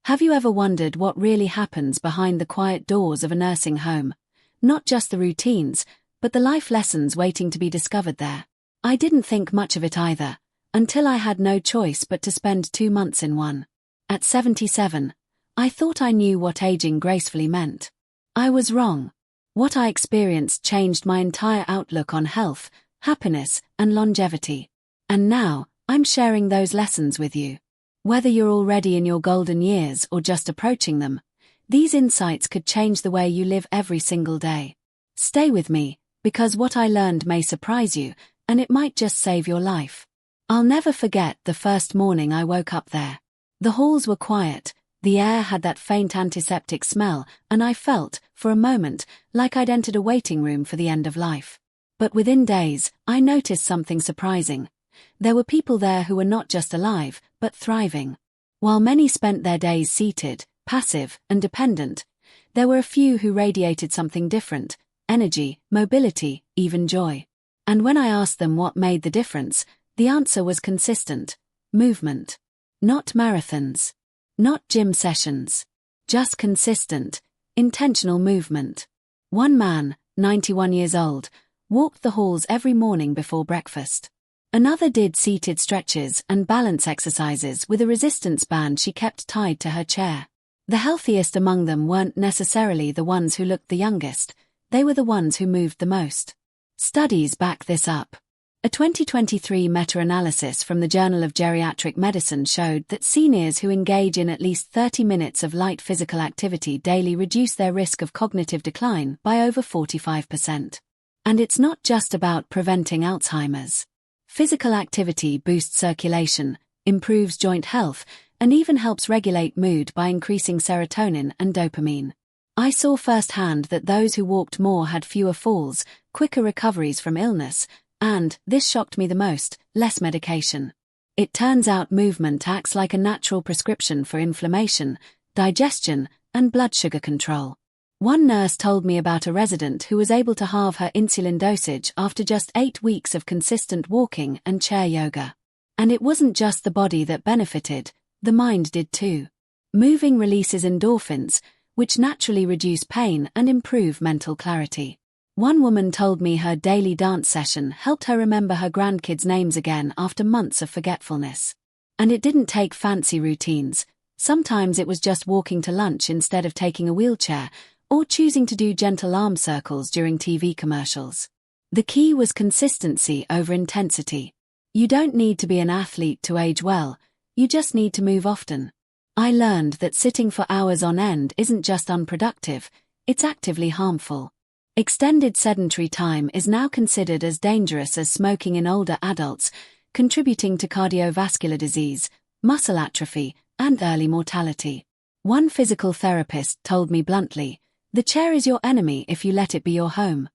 Have you ever wondered what really happens behind the quiet doors of a nursing home? Not just the routines, but the life lessons waiting to be discovered there. I didn't think much of it either, until I had no choice but to spend 2 months in one. At 77, I thought I knew what aging gracefully meant. I was wrong. What I experienced changed my entire outlook on health, happiness, and longevity. And now, I'm sharing those lessons with you. Whether you're already in your golden years or just approaching them, these insights could change the way you live every single day. Stay with me, because what I learned may surprise you, and it might just save your life. I'll never forget the first morning I woke up there. The halls were quiet, the air had that faint antiseptic smell, and I felt, for a moment, like I'd entered a waiting room for the end of life. But within days, I noticed something surprising. There were people there who were not just alive, but thriving. While many spent their days seated, passive, and dependent, there were a few who radiated something different: energy, mobility, even joy. And when I asked them what made the difference, the answer was consistent: movement. Not marathons. Not gym sessions. Just consistent, intentional movement. One man, 91 years old, walked the halls every morning before breakfast. Another did seated stretches and balance exercises with a resistance band she kept tied to her chair. The healthiest among them weren't necessarily the ones who looked the youngest, they were the ones who moved the most. Studies back this up. A 2023 meta-analysis from the Journal of Geriatric Medicine showed that seniors who engage in at least 30 minutes of light physical activity daily reduce their risk of cognitive decline by over 45%. And it's not just about preventing Alzheimer's. Physical activity boosts circulation, improves joint health, and even helps regulate mood by increasing serotonin and dopamine. I saw firsthand that those who walked more had fewer falls, quicker recoveries from illness, and, this shocked me the most, less medication. It turns out movement acts like a natural prescription for inflammation, digestion, and blood sugar control. One nurse told me about a resident who was able to halve her insulin dosage after just 8 weeks of consistent walking and chair yoga. And it wasn't just the body that benefited, the mind did too. Moving releases endorphins, which naturally reduce pain and improve mental clarity. One woman told me her daily dance session helped her remember her grandkids' names again after months of forgetfulness. And it didn't take fancy routines. Sometimes it was just walking to lunch instead of taking a wheelchair, or choosing to do gentle arm circles during TV commercials. The key was consistency over intensity. You don't need to be an athlete to age well, you just need to move often. I learned that sitting for hours on end isn't just unproductive, it's actively harmful. Extended sedentary time is now considered as dangerous as smoking in older adults, contributing to cardiovascular disease, muscle atrophy, and early mortality. One physical therapist told me bluntly, "The chair is your enemy if you let it be your home."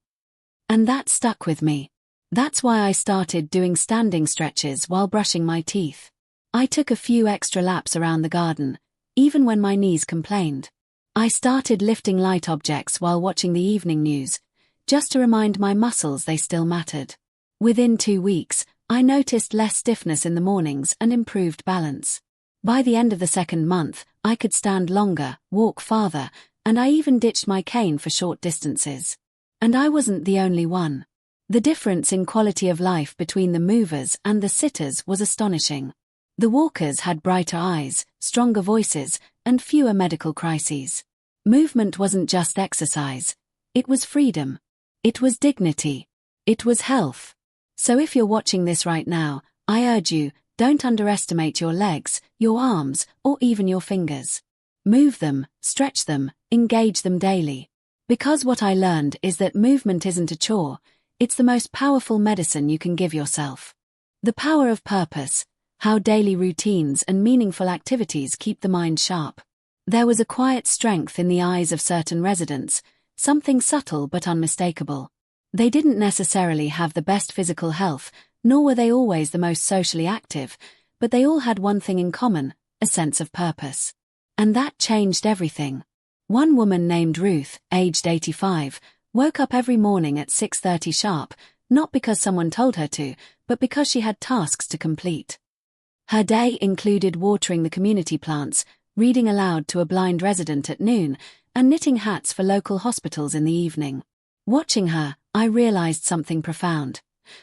And that stuck with me. That's why I started doing standing stretches while brushing my teeth. I took a few extra laps around the garden, even when my knees complained. I started lifting light objects while watching the evening news, just to remind my muscles they still mattered. Within 2 weeks, I noticed less stiffness in the mornings and improved balance. By the end of the second month, I could stand longer, walk farther, and I even ditched my cane for short distances. And I wasn't the only one. The difference in quality of life between the movers and the sitters was astonishing. The walkers had brighter eyes, stronger voices, and fewer medical crises. Movement wasn't just exercise. It was freedom. It was dignity. It was health. So if you're watching this right now, I urge you, don't underestimate your legs, your arms, or even your fingers. Move them, stretch them, engage them daily. Because what I learned is that movement isn't a chore, it's the most powerful medicine you can give yourself. The power of purpose, how daily routines and meaningful activities keep the mind sharp. There was a quiet strength in the eyes of certain residents, something subtle but unmistakable. They didn't necessarily have the best physical health, nor were they always the most socially active, but they all had one thing in common, a sense of purpose. And that changed everything. One woman named Ruth, aged 85, woke up every morning at 6:30 sharp, not because someone told her to, but because she had tasks to complete. Her day included watering the community plants, reading aloud to a blind resident at noon, and knitting hats for local hospitals in the evening. Watching her, I realized something profound.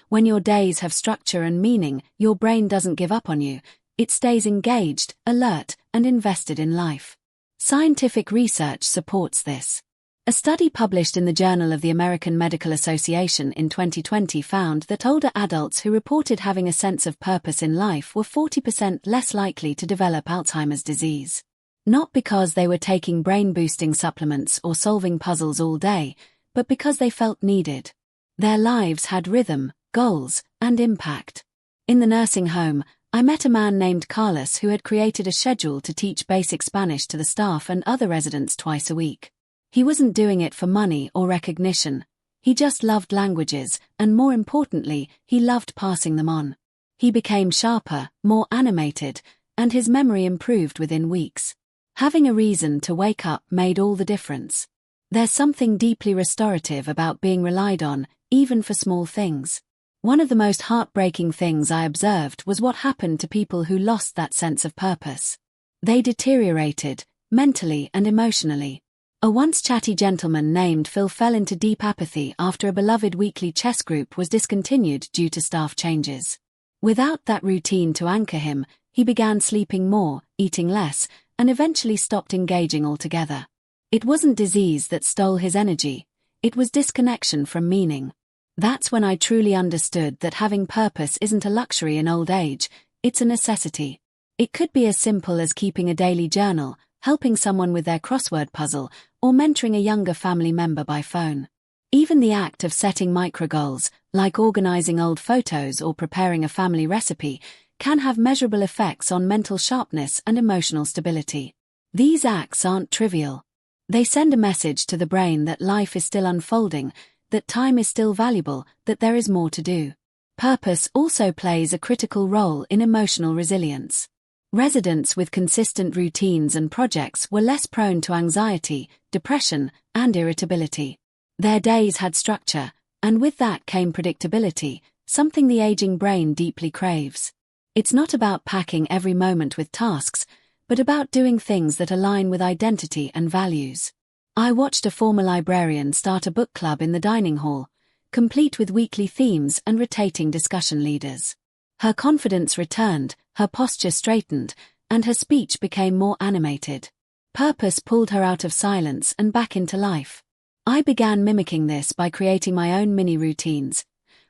When your days have structure and meaning, your brain doesn't give up on you. It stays engaged, alert, and invested in life. Scientific research supports this. A study published in the Journal of the American Medical Association in 2020 found that older adults who reported having a sense of purpose in life were 40% less likely to develop Alzheimer's disease. Not because they were taking brain-boosting supplements or solving puzzles all day, but because they felt needed. Their lives had rhythm, goals, and impact. In the nursing home, I met a man named Carlos who had created a schedule to teach basic Spanish to the staff and other residents twice a week. He wasn't doing it for money or recognition. He just loved languages, and more importantly, he loved passing them on. He became sharper, more animated, and his memory improved within weeks. Having a reason to wake up made all the difference. There's something deeply restorative about being relied on, even for small things. One of the most heartbreaking things I observed was what happened to people who lost that sense of purpose. They deteriorated, mentally and emotionally. A once chatty gentleman named Phil fell into deep apathy after a beloved weekly chess group was discontinued due to staff changes. Without that routine to anchor him, he began sleeping more, eating less, and eventually stopped engaging altogether. It wasn't disease that stole his energy, it was disconnection from meaning. That's when I truly understood that having purpose isn't a luxury in old age, it's a necessity. It could be as simple as keeping a daily journal, helping someone with their crossword puzzle, or mentoring a younger family member by phone. Even the act of setting micro-goals, like organizing old photos or preparing a family recipe, can have measurable effects on mental sharpness and emotional stability. These acts aren't trivial. They send a message to the brain that life is still unfolding, that time is still valuable, that there is more to do. Purpose also plays a critical role in emotional resilience. Residents with consistent routines and projects were less prone to anxiety, depression, and irritability. Their days had structure, and with that came predictability, something the aging brain deeply craves. It's not about packing every moment with tasks, but about doing things that align with identity and values. I watched a former librarian start a book club in the dining hall, complete with weekly themes and rotating discussion leaders. Her confidence returned, her posture straightened, and her speech became more animated. Purpose pulled her out of silence and back into life. I began mimicking this by creating my own mini routines,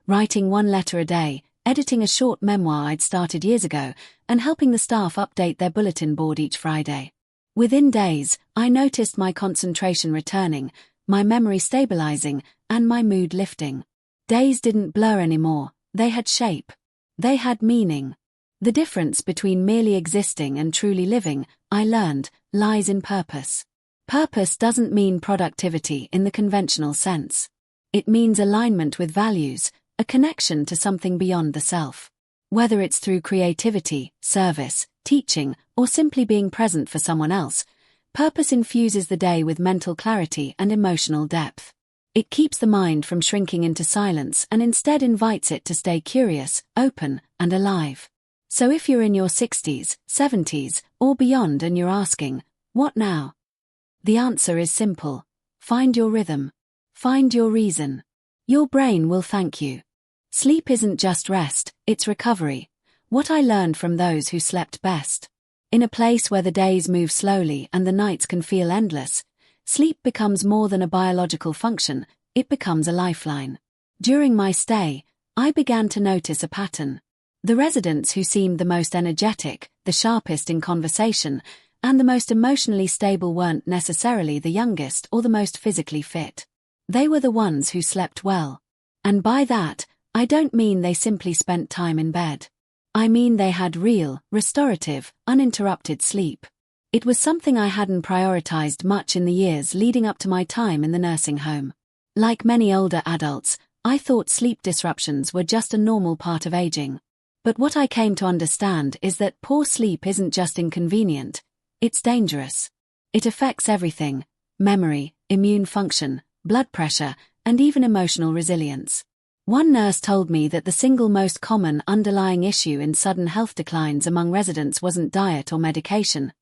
writing one letter a day, editing a short memoir I'd started years ago, and helping the staff update their bulletin board each Friday. Within days, I noticed my concentration returning, my memory stabilizing, and my mood lifting. Days didn't blur anymore, they had shape. They had meaning. The difference between merely existing and truly living, I learned, lies in purpose. Purpose doesn't mean productivity in the conventional sense. It means alignment with values, a connection to something beyond the self. Whether it's through creativity, service, teaching, or simply being present for someone else, purpose infuses the day with mental clarity and emotional depth. It keeps the mind from shrinking into silence and instead invites it to stay curious, open, and alive. So if you're in your 60s, 70s, or beyond and you're asking, what now? The answer is simple. Find your rhythm. Find your reason. Your brain will thank you. Sleep isn't just rest, it's recovery. What I learned from those who slept best. In a place where the days move slowly and the nights can feel endless, sleep becomes more than a biological function, it becomes a lifeline. During my stay, I began to notice a pattern. The residents who seemed the most energetic, the sharpest in conversation, and the most emotionally stable weren't necessarily the youngest or the most physically fit. They were the ones who slept well. And by that, I don't mean they simply spent time in bed. I mean they had real, restorative, uninterrupted sleep. It was something I hadn't prioritized much in the years leading up to my time in the nursing home. Like many older adults, I thought sleep disruptions were just a normal part of aging. But what I came to understand is that poor sleep isn't just inconvenient, it's dangerous. It affects everything: memory, immune function, blood pressure, and even emotional resilience. One nurse told me that the single most common underlying issue in sudden health declines among residents wasn't diet or medication,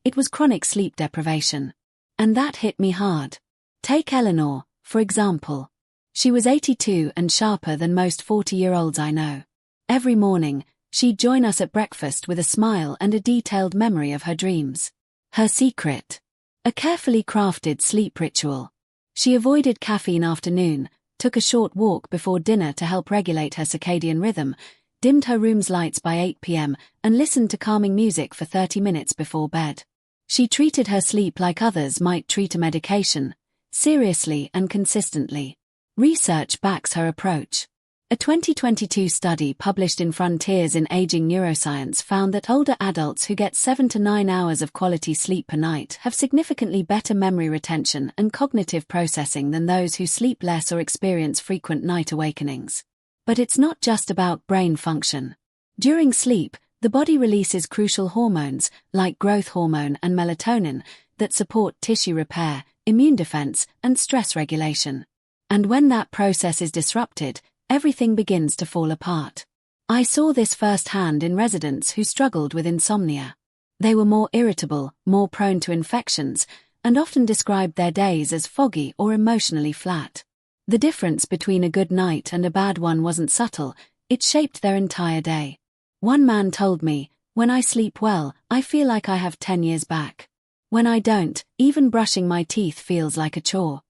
It was chronic sleep deprivation. And that hit me hard. Take Eleanor, for example. She was 82 and sharper than most 40-year-olds I know. Every morning, she'd join us at breakfast with a smile and a detailed memory of her dreams. Her secret? A carefully crafted sleep ritual. She avoided caffeine after noon, took a short walk before dinner to help regulate her circadian rhythm, dimmed her room's lights by 8 p.m., and listened to calming music for 30 minutes before bed. She treated her sleep like others might treat a medication, seriously and consistently. Research backs her approach. A 2022 study published in Frontiers in Aging Neuroscience found that older adults who get 7 to 9 hours of quality sleep per night have significantly better memory retention and cognitive processing than those who sleep less or experience frequent night awakenings. But it's not just about brain function. During sleep, the body releases crucial hormones, like growth hormone and melatonin, that support tissue repair, immune defense, and stress regulation. And when that process is disrupted, everything begins to fall apart. I saw this firsthand in residents who struggled with insomnia. They were more irritable, more prone to infections, and often described their days as foggy or emotionally flat. The difference between a good night and a bad one wasn't subtle, it shaped their entire day. One man told me, "When I sleep well, I feel like I have 10 years back. When I don't, even brushing my teeth feels like a chore."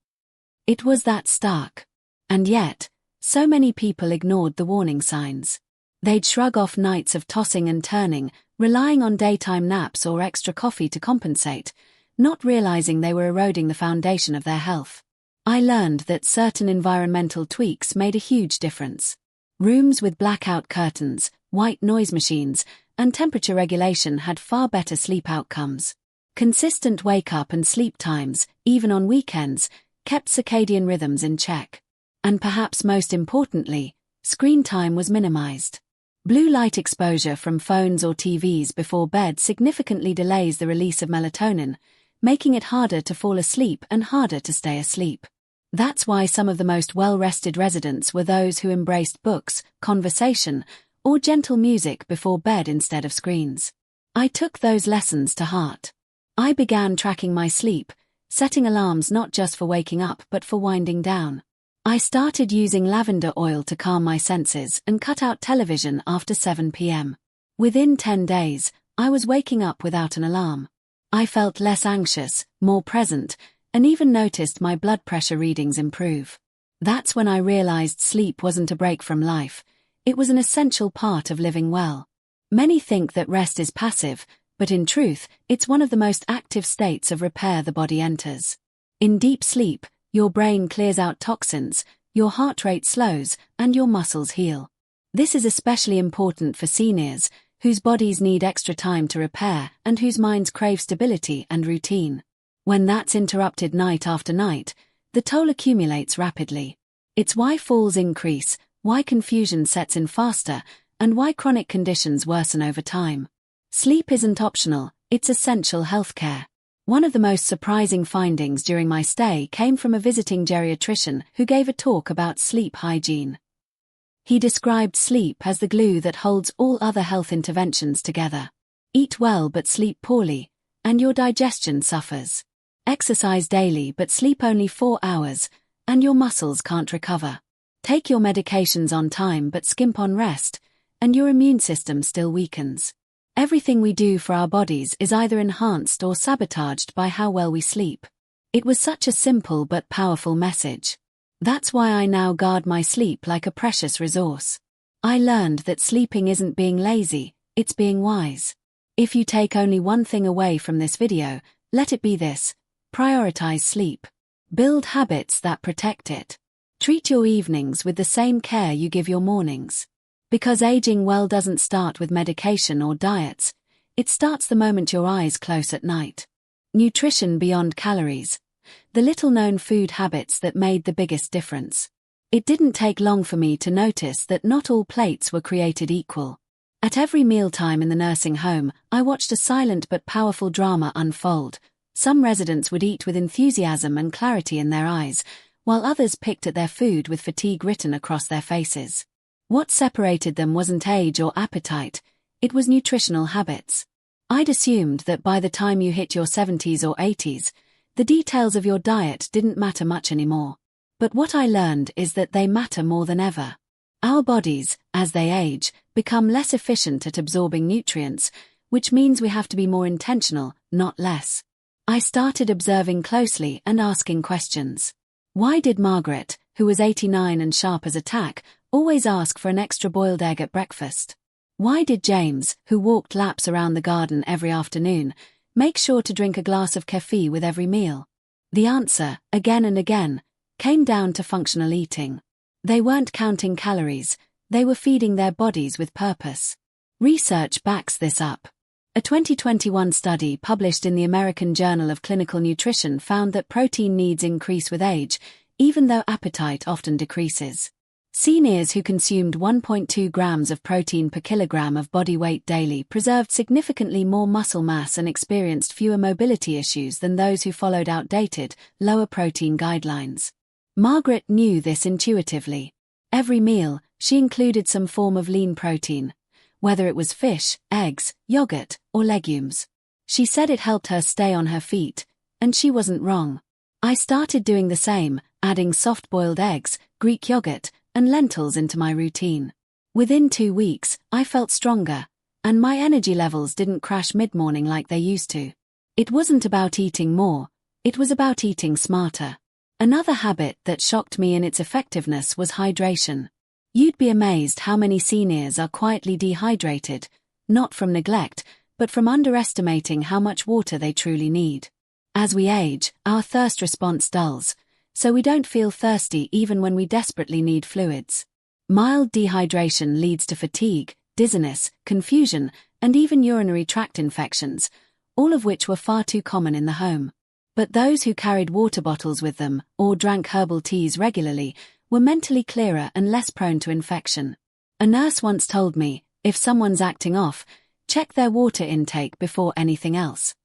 It was that stark. And yet, so many people ignored the warning signs. They'd shrug off nights of tossing and turning, relying on daytime naps or extra coffee to compensate, not realizing they were eroding the foundation of their health. I learned that certain environmental tweaks made a huge difference. Rooms with blackout curtains, white noise machines, and temperature regulation had far better sleep outcomes. Consistent wake-up and sleep times, even on weekends, kept circadian rhythms in check. And perhaps most importantly, screen time was minimized. Blue light exposure from phones or TVs before bed significantly delays the release of melatonin, making it harder to fall asleep and harder to stay asleep. That's why some of the most well-rested residents were those who embraced books, conversation, or gentle music before bed instead of screens. I took those lessons to heart. I began tracking my sleep, setting alarms not just for waking up but for winding down. I started using lavender oil to calm my senses and cut out television after 7 p.m. Within 10 days, I was waking up without an alarm. I felt less anxious, more present, and even noticed my blood pressure readings improve. That's when I realized sleep wasn't a break from life, it was an essential part of living well. Many think that rest is passive, but in truth, it's one of the most active states of repair the body enters. In deep sleep, your brain clears out toxins, your heart rate slows, and your muscles heal. This is especially important for seniors, whose bodies need extra time to repair and whose minds crave stability and routine. When that's interrupted night after night, the toll accumulates rapidly. It's why falls increase, why confusion sets in faster, and why chronic conditions worsen over time. Sleep isn't optional, it's essential healthcare. One of the most surprising findings during my stay came from a visiting geriatrician who gave a talk about sleep hygiene. He described sleep as the glue that holds all other health interventions together. Eat well but sleep poorly, and your digestion suffers. Exercise daily but sleep only 4 hours, and your muscles can't recover. Take your medications on time but skimp on rest, and your immune system still weakens. Everything we do for our bodies is either enhanced or sabotaged by how well we sleep. It was such a simple but powerful message. That's why I now guard my sleep like a precious resource. I learned that sleeping isn't being lazy, it's being wise. If you take only one thing away from this video, let it be this: prioritize sleep. Build habits that protect it. Treat your evenings with the same care you give your mornings. Because aging well doesn't start with medication or diets, it starts the moment your eyes close at night. Nutrition beyond calories. The little-known food habits that made the biggest difference. It didn't take long for me to notice that not all plates were created equal. At every mealtime in the nursing home, I watched a silent but powerful drama unfold. Some residents would eat with enthusiasm and clarity in their eyes, while others picked at their food with fatigue written across their faces. What separated them wasn't age or appetite, it was nutritional habits. I'd assumed that by the time you hit your 70s or 80s, the details of your diet didn't matter much anymore. But what I learned is that they matter more than ever. Our bodies, as they age, become less efficient at absorbing nutrients, which means we have to be more intentional, not less. I started observing closely and asking questions. Why did Margaret, who was 89 and sharp as a tack, always ask for an extra boiled egg at breakfast? Why did James, who walked laps around the garden every afternoon, make sure to drink a glass of coffee with every meal? The answer, again and again, came down to functional eating. They weren't counting calories, they were feeding their bodies with purpose. Research backs this up. A 2021 study published in the American Journal of Clinical Nutrition found that protein needs increase with age, even though appetite often decreases. Seniors who consumed 1.2 grams of protein per kilogram of body weight daily preserved significantly more muscle mass and experienced fewer mobility issues than those who followed outdated, lower protein guidelines. Margaret knew this intuitively. Every meal, she included some form of lean protein, whether it was fish, eggs, yogurt, or legumes. She said it helped her stay on her feet, and she wasn't wrong. I started doing the same, adding soft-boiled eggs, Greek yogurt, and lentils into my routine. Within 2 weeks, I felt stronger, and my energy levels didn't crash mid-morning like they used to. It wasn't about eating more, it was about eating smarter. Another habit that shocked me in its effectiveness was hydration. You'd be amazed how many seniors are quietly dehydrated, not from neglect, but from underestimating how much water they truly need. As we age, our thirst response dulls, so we don't feel thirsty even when we desperately need fluids. Mild dehydration leads to fatigue, dizziness, confusion, and even urinary tract infections, all of which were far too common in the home. But those who carried water bottles with them, or drank herbal teas regularly, were mentally clearer and less prone to infection. A nurse once told me, if someone's acting off, check their water intake before anything else.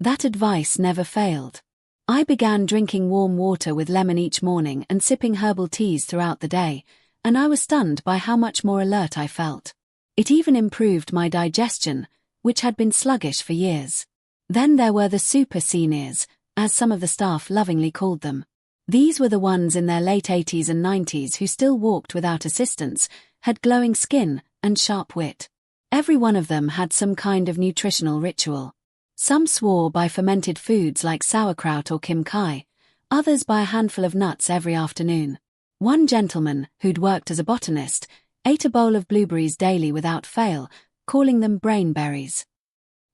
That advice never failed. I began drinking warm water with lemon each morning and sipping herbal teas throughout the day, and I was stunned by how much more alert I felt. It even improved my digestion, which had been sluggish for years. Then there were the super seniors, as some of the staff lovingly called them. These were the ones in their late 80s and 90s who still walked without assistance, had glowing skin, and sharp wit. Every one of them had some kind of nutritional ritual. Some swore by fermented foods like sauerkraut or kimchi, others by a handful of nuts every afternoon. One gentleman, who'd worked as a botanist, ate a bowl of blueberries daily without fail, calling them brain berries.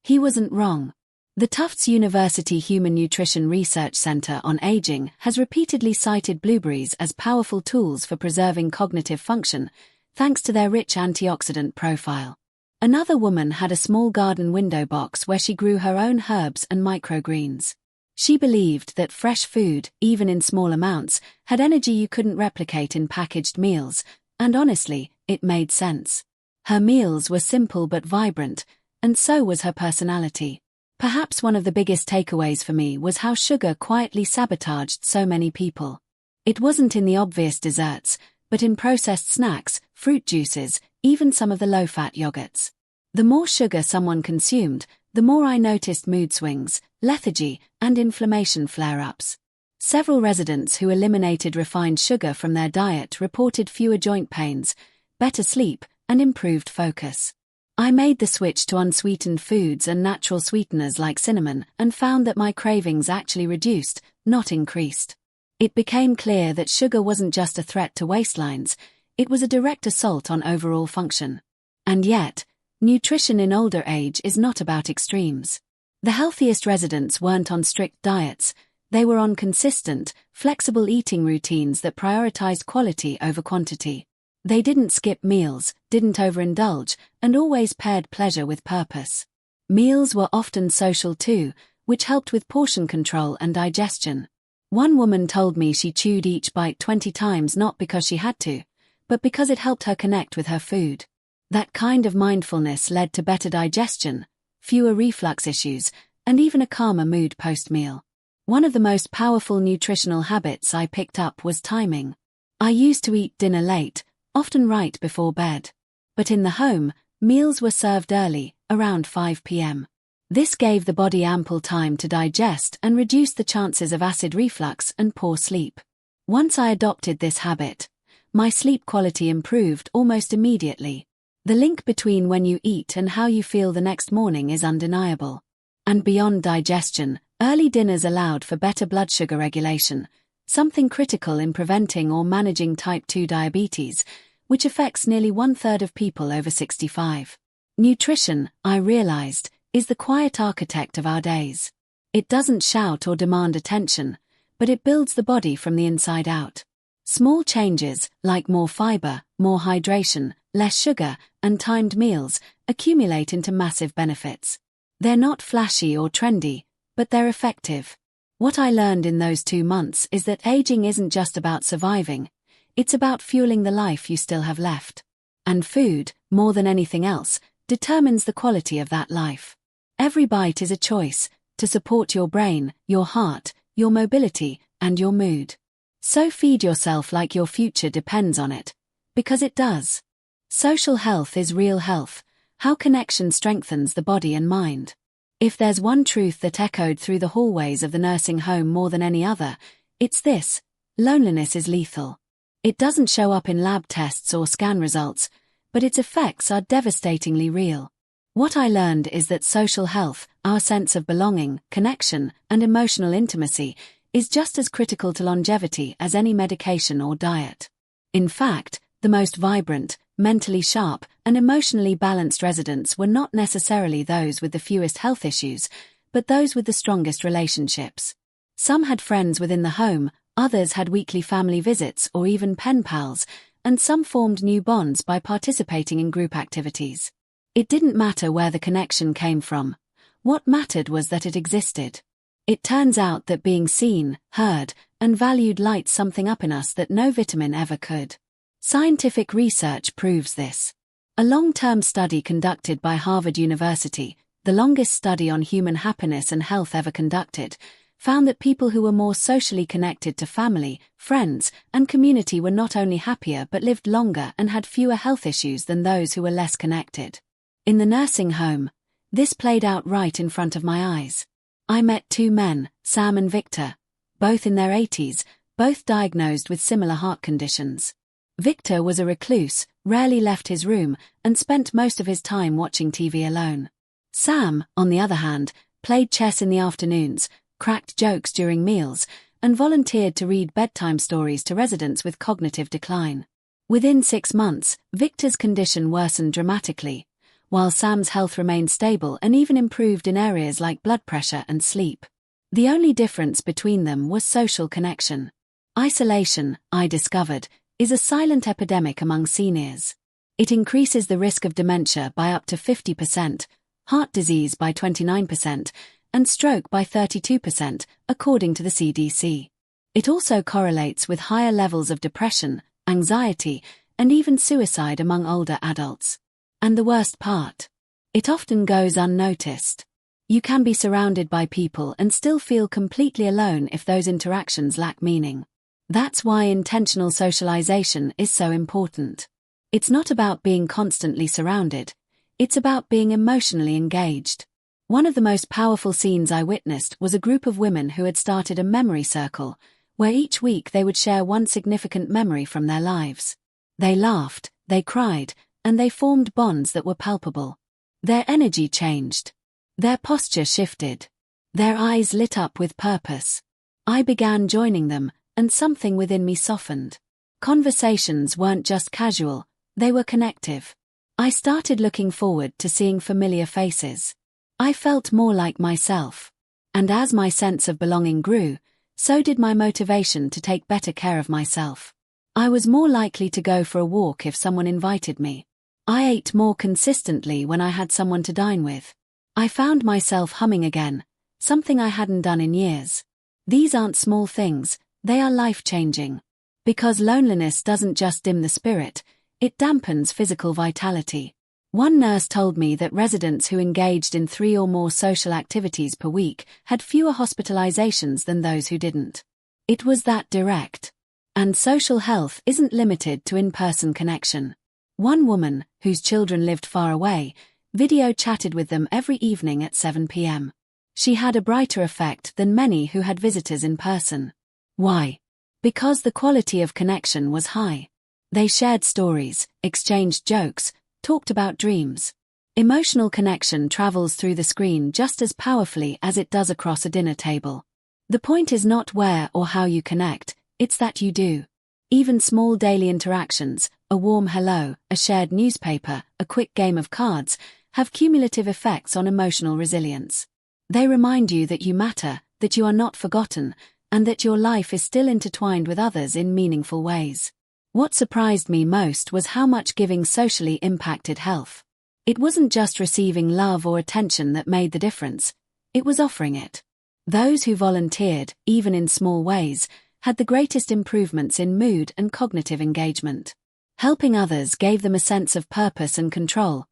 He wasn't wrong. The Tufts University Human Nutrition Research Center on Aging has repeatedly cited blueberries as powerful tools for preserving cognitive function, thanks to their rich antioxidant profile. Another woman had a small garden window box where she grew her own herbs and microgreens. She believed that fresh food, even in small amounts, had energy you couldn't replicate in packaged meals, and honestly, it made sense. Her meals were simple but vibrant, and so was her personality. Perhaps one of the biggest takeaways for me was how sugar quietly sabotaged so many people. It wasn't in the obvious desserts, but in processed snacks, fruit juices, even some of the low-fat yogurts. The more sugar someone consumed, the more I noticed mood swings, lethargy, and inflammation flare-ups. Several residents who eliminated refined sugar from their diet reported fewer joint pains, better sleep, and improved focus. I made the switch to unsweetened foods and natural sweeteners like cinnamon and found that my cravings actually reduced, not increased. It became clear that sugar wasn't just a threat to waistlines, it was a direct assault on overall function. And yet, nutrition in older age is not about extremes. The healthiest residents weren't on strict diets, they were on consistent, flexible eating routines that prioritized quality over quantity. They didn't skip meals, didn't overindulge, and always paired pleasure with purpose. Meals were often social too, which helped with portion control and digestion. One woman told me she chewed each bite 20 times not because she had to, but because it helped her connect with her food. That kind of mindfulness led to better digestion, fewer reflux issues, and even a calmer mood post-meal. One of the most powerful nutritional habits I picked up was timing. I used to eat dinner late, often right before bed. But in the home, meals were served early, around 5 p.m. This gave the body ample time to digest and reduced the chances of acid reflux and poor sleep. Once I adopted this habit, my sleep quality improved almost immediately. The link between when you eat and how you feel the next morning is undeniable. And beyond digestion, early dinners allowed for better blood sugar regulation, something critical in preventing or managing type 2 diabetes, which affects nearly 1/3 of people over 65. Nutrition, I realized, is the quiet architect of our days. It doesn't shout or demand attention, but it builds the body from the inside out. Small changes, like more fiber, more hydration, less sugar, and timed meals, accumulate into massive benefits. They're not flashy or trendy, but they're effective. What I learned in those 2 months is that aging isn't just about surviving, it's about fueling the life you still have left. And food, more than anything else, determines the quality of that life. Every bite is a choice to support your brain, your heart, your mobility, and your mood. So feed yourself like your future depends on it, because it does. Social health is real health, how connection strengthens the body and mind. If there's one truth that echoed through the hallways of the nursing home more than any other, it's this: loneliness is lethal. It doesn't show up in lab tests or scan results, but its effects are devastatingly real. What I learned is that social health, our sense of belonging, connection, and emotional intimacy, is just as critical to longevity as any medication or diet. In fact, the most vibrant, mentally sharp, and emotionally balanced residents were not necessarily those with the fewest health issues, but those with the strongest relationships. Some had friends within the home, others had weekly family visits or even pen pals, and some formed new bonds by participating in group activities. It didn't matter where the connection came from. What mattered was that it existed. It turns out that being seen, heard, and valued lights something up in us that no vitamin ever could. Scientific research proves this. A long-term study conducted by Harvard University, the longest study on human happiness and health ever conducted, found that people who were more socially connected to family, friends, and community were not only happier but lived longer and had fewer health issues than those who were less connected. In the nursing home, this played out right in front of my eyes. I met 2 men, Sam and Victor, both in their 80s, both diagnosed with similar heart conditions. Victor was a recluse, rarely left his room, and spent most of his time watching TV alone. Sam, on the other hand, played chess in the afternoons, cracked jokes during meals, and volunteered to read bedtime stories to residents with cognitive decline. Within 6 months, Victor's condition worsened dramatically, while Sam's health remained stable and even improved in areas like blood pressure and sleep. The only difference between them was social connection. Isolation, I discovered, is a silent epidemic among seniors. It increases the risk of dementia by up to 50%, heart disease by 29%, and stroke by 32%, according to the CDC. It also correlates with higher levels of depression, anxiety, and even suicide among older adults. And the worst part? It often goes unnoticed. You can be surrounded by people and still feel completely alone if those interactions lack meaning. That's why intentional socialization is so important. It's not about being constantly surrounded, it's about being emotionally engaged. One of the most powerful scenes I witnessed was a group of women who had started a memory circle, where each week they would share one significant memory from their lives. They laughed, they cried, and they formed bonds that were palpable. Their energy changed. Their posture shifted. Their eyes lit up with purpose. I began joining them, and something within me softened. Conversations weren't just casual, they were connective. I started looking forward to seeing familiar faces. I felt more like myself. And as my sense of belonging grew, so did my motivation to take better care of myself. I was more likely to go for a walk if someone invited me. I ate more consistently when I had someone to dine with. I found myself humming again, something I hadn't done in years. These aren't small things, they are life-changing. Because loneliness doesn't just dim the spirit, it dampens physical vitality. One nurse told me that residents who engaged in 3 or more social activities per week had fewer hospitalizations than those who didn't. It was that direct. And social health isn't limited to in-person connection. One woman, whose children lived far away, Video chatted with them every evening at 7 p.m. She had a brighter effect than many who had visitors in person. Why? Because the quality of connection was high. They shared stories, exchanged jokes, talked about dreams. Emotional connection travels through the screen just as powerfully as it does across a dinner table. The point is not where or how you connect, it's that you do. Even small daily interactions, a warm hello, a shared newspaper, a quick game of cards, have cumulative effects on emotional resilience. They remind you that you matter, that you are not forgotten, and that your life is still intertwined with others in meaningful ways. What surprised me most was how much giving socially impacted health. It wasn't just receiving love or attention that made the difference, it was offering it. Those who volunteered, even in small ways, had the greatest improvements in mood and cognitive engagement. Helping others gave them a sense of purpose and control,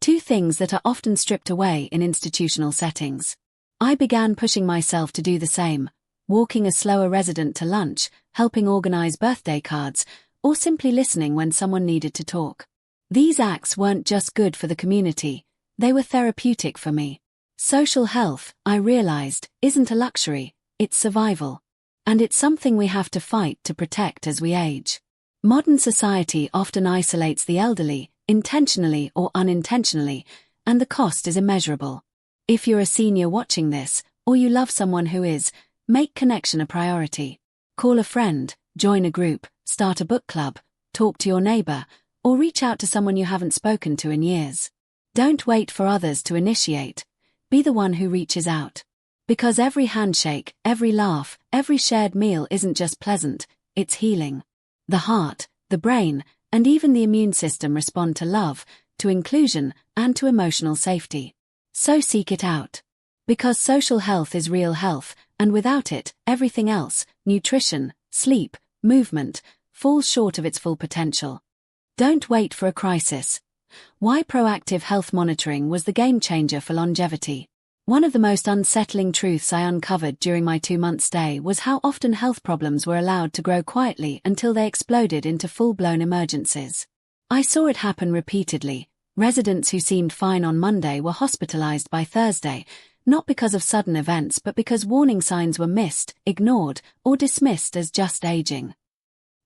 two things that are often stripped away in institutional settings. I began pushing myself to do the same, walking a slower resident to lunch, helping organize birthday cards, or simply listening when someone needed to talk. These acts weren't just good for the community, they were therapeutic for me. Social health, I realized, isn't a luxury, it's survival. And it's something we have to fight to protect as we age. Modern society often isolates the elderly, intentionally or unintentionally, and the cost is immeasurable. If you're a senior watching this, or you love someone who is, make connection a priority. Call a friend, join a group, start a book club, talk to your neighbor, or reach out to someone you haven't spoken to in years. Don't wait for others to initiate. Be the one who reaches out. Because every handshake, every laugh, every shared meal isn't just pleasant, it's healing. The heart, the brain, and even the immune system respond to love, to inclusion, and to emotional safety. So seek it out. Because social health is real health, and without it, everything else, nutrition, sleep, movement, falls short of its full potential. Don't wait for a crisis. Why proactive health monitoring was the game changer for longevity. One of the most unsettling truths I uncovered during my 2-month stay was how often health problems were allowed to grow quietly until they exploded into full-blown emergencies. I saw it happen repeatedly. Residents who seemed fine on Monday were hospitalized by Thursday, not because of sudden events but because warning signs were missed, ignored, or dismissed as just aging.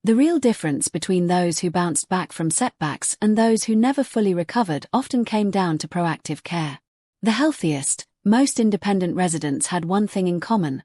The real difference between those who bounced back from setbacks and those who never fully recovered often came down to proactive care. The healthiest, most independent residents had one thing in common.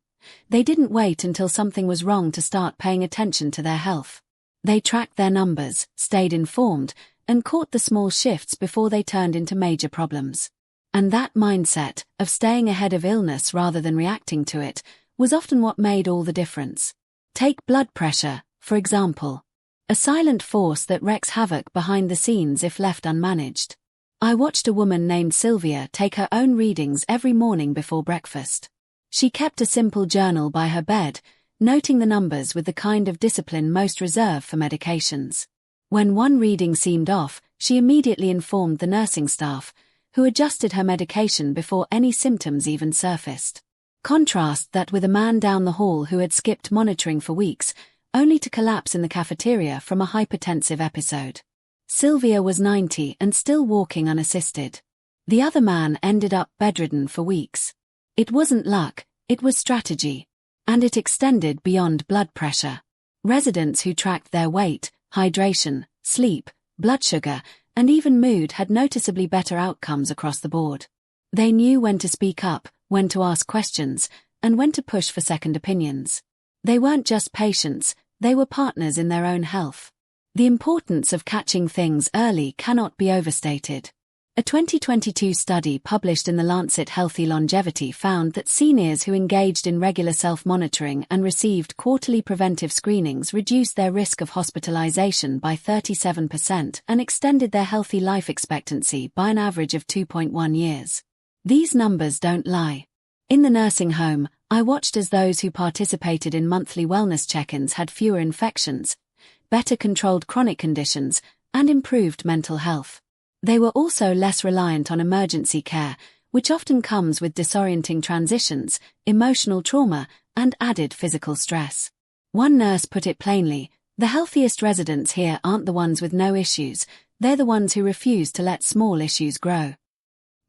They didn't wait until something was wrong to start paying attention to their health. They tracked their numbers, stayed informed, and caught the small shifts before they turned into major problems. And that mindset, of staying ahead of illness rather than reacting to it, was often what made all the difference. Take blood pressure, for example. A silent force that wreaks havoc behind the scenes if left unmanaged. I watched a woman named Sylvia take her own readings every morning before breakfast. She kept a simple journal by her bed, noting the numbers with the kind of discipline most reserved for medications. When one reading seemed off, she immediately informed the nursing staff, who adjusted her medication before any symptoms even surfaced. Contrast that with a man down the hall who had skipped monitoring for weeks, only to collapse in the cafeteria from a hypertensive episode. Sylvia was 90 and still walking unassisted. The other man ended up bedridden for weeks. It wasn't luck, it was strategy. And it extended beyond blood pressure. Residents who tracked their weight, hydration, sleep, blood sugar, and even mood had noticeably better outcomes across the board. They knew when to speak up, when to ask questions, and when to push for second opinions. They weren't just patients, they were partners in their own health. The importance of catching things early cannot be overstated. A 2022 study published in The Lancet Healthy Longevity found that seniors who engaged in regular self-monitoring and received quarterly preventive screenings reduced their risk of hospitalization by 37% and extended their healthy life expectancy by an average of 2.1 years. These numbers don't lie. In the nursing home, I watched as those who participated in monthly wellness check-ins had fewer infections, better controlled chronic conditions, and improved mental health. They were also less reliant on emergency care, which often comes with disorienting transitions, emotional trauma, and added physical stress. One nurse put it plainly, the healthiest residents here aren't the ones with no issues, they're the ones who refuse to let small issues grow.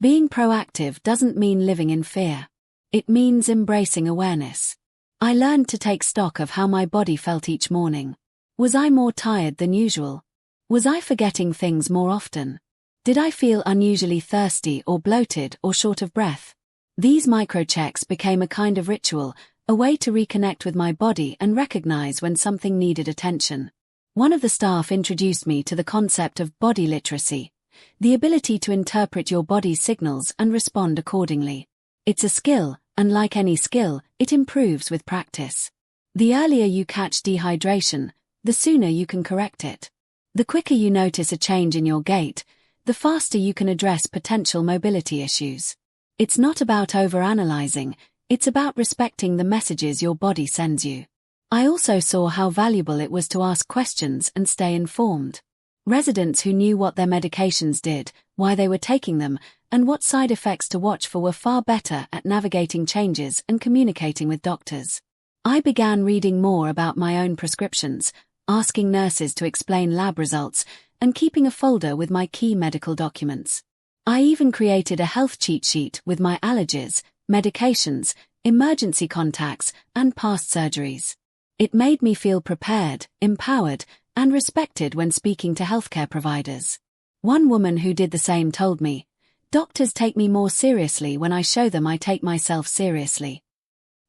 Being proactive doesn't mean living in fear. It means embracing awareness. I learned to take stock of how my body felt each morning. Was I more tired than usual? Was I forgetting things more often? Did I feel unusually thirsty or bloated or short of breath? These microchecks became a kind of ritual, a way to reconnect with my body and recognize when something needed attention. One of the staff introduced me to the concept of body literacy, the ability to interpret your body's signals and respond accordingly. It's a skill, and like any skill, it improves with practice. The earlier you catch dehydration, the sooner you can correct it. The quicker you notice a change in your gait, the faster you can address potential mobility issues. It's not about overanalyzing, it's about respecting the messages your body sends you. I also saw how valuable it was to ask questions and stay informed. Residents who knew what their medications did, why they were taking them, and what side effects to watch for were far better at navigating changes and communicating with doctors. I began reading more about my own prescriptions, asking nurses to explain lab results, and keeping a folder with my key medical documents. I even created a health cheat sheet with my allergies, medications, emergency contacts, and past surgeries. It made me feel prepared, empowered, and respected when speaking to healthcare providers. One woman who did the same told me, "Doctors take me more seriously when I show them I take myself seriously."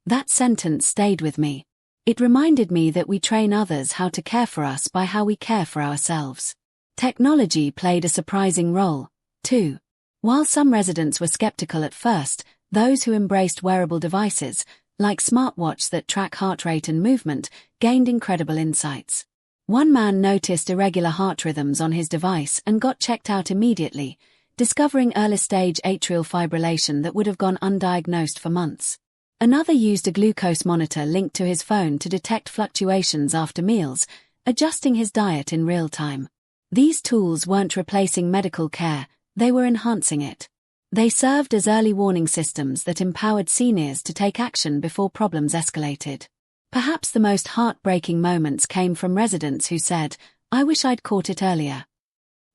That sentence stayed with me. It reminded me that we train others how to care for us by how we care for ourselves. Technology played a surprising role, too. While some residents were skeptical at first, those who embraced wearable devices, like smartwatches that track heart rate and movement, gained incredible insights. One man noticed irregular heart rhythms on his device and got checked out immediately, discovering early-stage atrial fibrillation that would have gone undiagnosed for months. Another used a glucose monitor linked to his phone to detect fluctuations after meals, adjusting his diet in real time. These tools weren't replacing medical care, they were enhancing it. They served as early warning systems that empowered seniors to take action before problems escalated. Perhaps the most heartbreaking moments came from residents who said, "I wish I'd caught it earlier."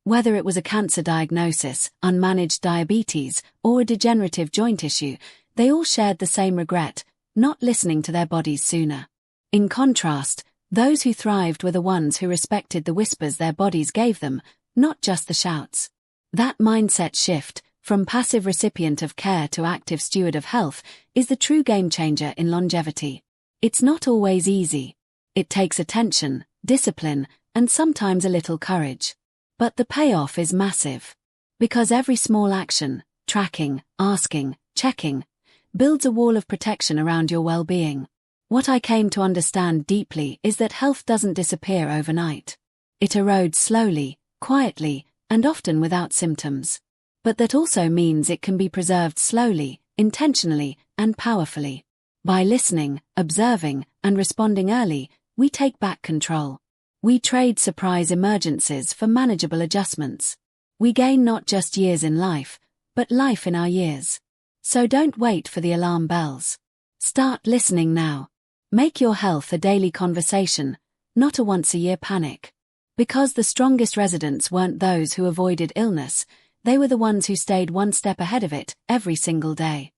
Whether it was a cancer diagnosis, unmanaged diabetes, or a degenerative joint issue, they all shared the same regret, not listening to their bodies sooner. In contrast, those who thrived were the ones who respected the whispers their bodies gave them, not just the shouts. That mindset shift, from passive recipient of care to active steward of health, is the true game changer in longevity. It's not always easy. It takes attention, discipline, and sometimes a little courage. But the payoff is massive. Because every small action, tracking, asking, checking, builds a wall of protection around your well-being. What I came to understand deeply is that health doesn't disappear overnight. It erodes slowly, quietly, and often without symptoms. But that also means it can be preserved slowly, intentionally, and powerfully. By listening, observing, and responding early, we take back control. We trade surprise emergencies for manageable adjustments. We gain not just years in life, but life in our years. So don't wait for the alarm bells. Start listening now. Make your health a daily conversation, not a once-a-year panic. Because the strongest residents weren't those who avoided illness, they were the ones who stayed one step ahead of it every single day.